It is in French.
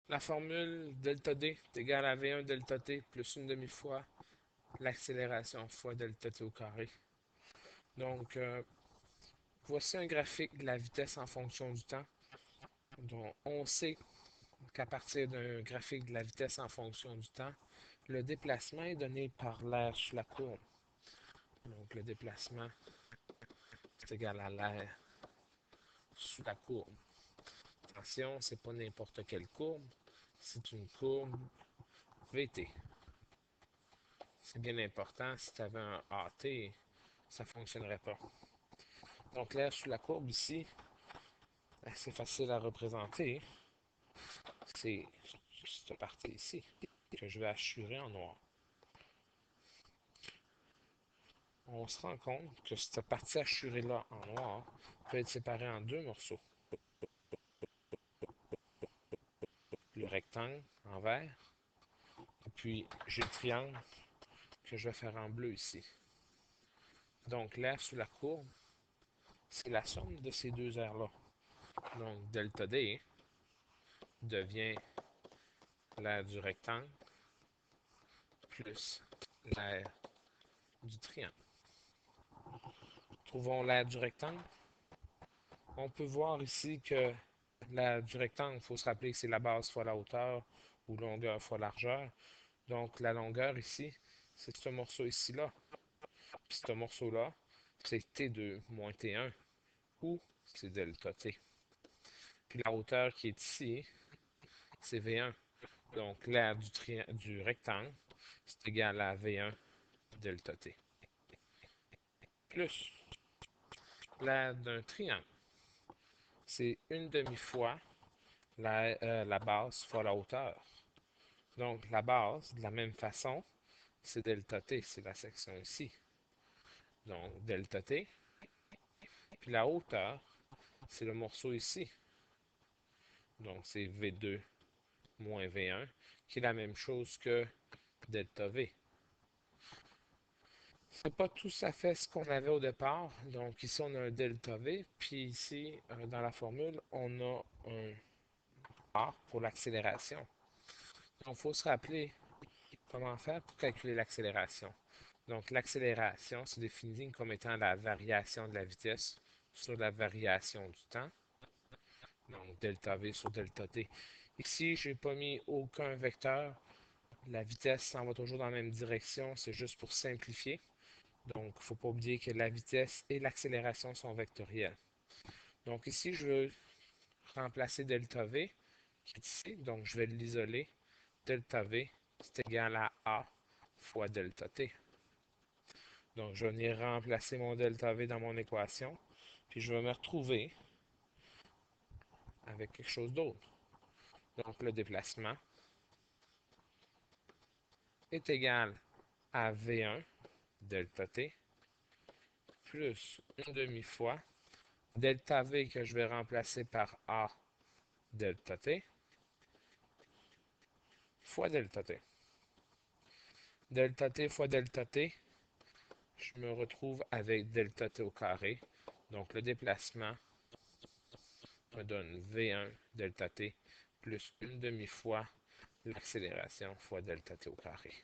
La formule delta D est égale à V1 delta T plus une demi-fois l'accélération fois delta T au carré. Donc, voici un graphique de la vitesse en fonction du temps. Donc, on sait qu'à partir d'un graphique de la vitesse en fonction du temps, le déplacement est donné par l'air sous la courbe. Donc, le déplacement est égal à l'air sous la courbe. Attention, c'est pas n'importe quelle courbe, c'est une courbe VT. C'est bien important, si tu avais un AT, ça ne fonctionnerait pas. Donc l'air sous la courbe ici, c'est facile à représenter. C'est cette partie ici que je vais assurer en noir. On se rend compte que cette partie assurée-là en noir peut être séparée en deux morceaux. Le rectangle en vert, et puis j'ai le triangle que je vais faire en bleu ici. Donc l'air sous la courbe, c'est la somme de ces deux aires-là. Donc delta D devient l'aire du rectangle plus l'aire du triangle. Trouvons l'aire du rectangle. On peut voir ici que l'aire du rectangle, il faut se rappeler que c'est la base fois la hauteur ou longueur fois largeur. Donc la longueur ici, c'est ce morceau ici-là. Puis ce morceau-là, c'est T2 moins T1 ou c'est delta T. Puis la hauteur qui est ici, c'est V1. Donc l'aire du rectangle, c'est égal à V1 delta T. Plus l'aire d'un triangle, c'est une demi-fois la base fois la hauteur. Donc la base, de la même façon, c'est delta T, c'est la section ici. Donc delta T, puis la hauteur, c'est le morceau ici. Donc c'est V2 moins V1, qui est la même chose que delta V. C'est pas tout à fait ce qu'on avait au départ. Donc ici, on a un delta V, puis ici, dans la formule, on a un A pour l'accélération. Donc, il faut se rappeler comment faire pour calculer l'accélération. Donc, l'accélération se définit comme étant la variation de la vitesse sur la variation du temps. Donc, delta V sur delta T. Ici, je n'ai pas mis aucun vecteur. La vitesse s'en va toujours dans la même direction. C'est juste pour simplifier. Donc, il ne faut pas oublier que la vitesse et l'accélération sont vectorielles. Donc, ici, je veux remplacer delta V, qui est ici. Donc, je vais l'isoler. Delta V, c'est égal à A fois delta T. Donc, je vais venir remplacer mon delta V dans mon équation. Puis, je vais me retrouver avec quelque chose d'autre. Donc, le déplacement est égal à V1 delta T plus une demi-fois delta V que je vais remplacer par A delta T fois delta T. Delta T fois delta T, je me retrouve avec delta T au carré. Donc, le déplacement me donne V1 delta T plus une demi-fois l'accélération fois delta T au carré.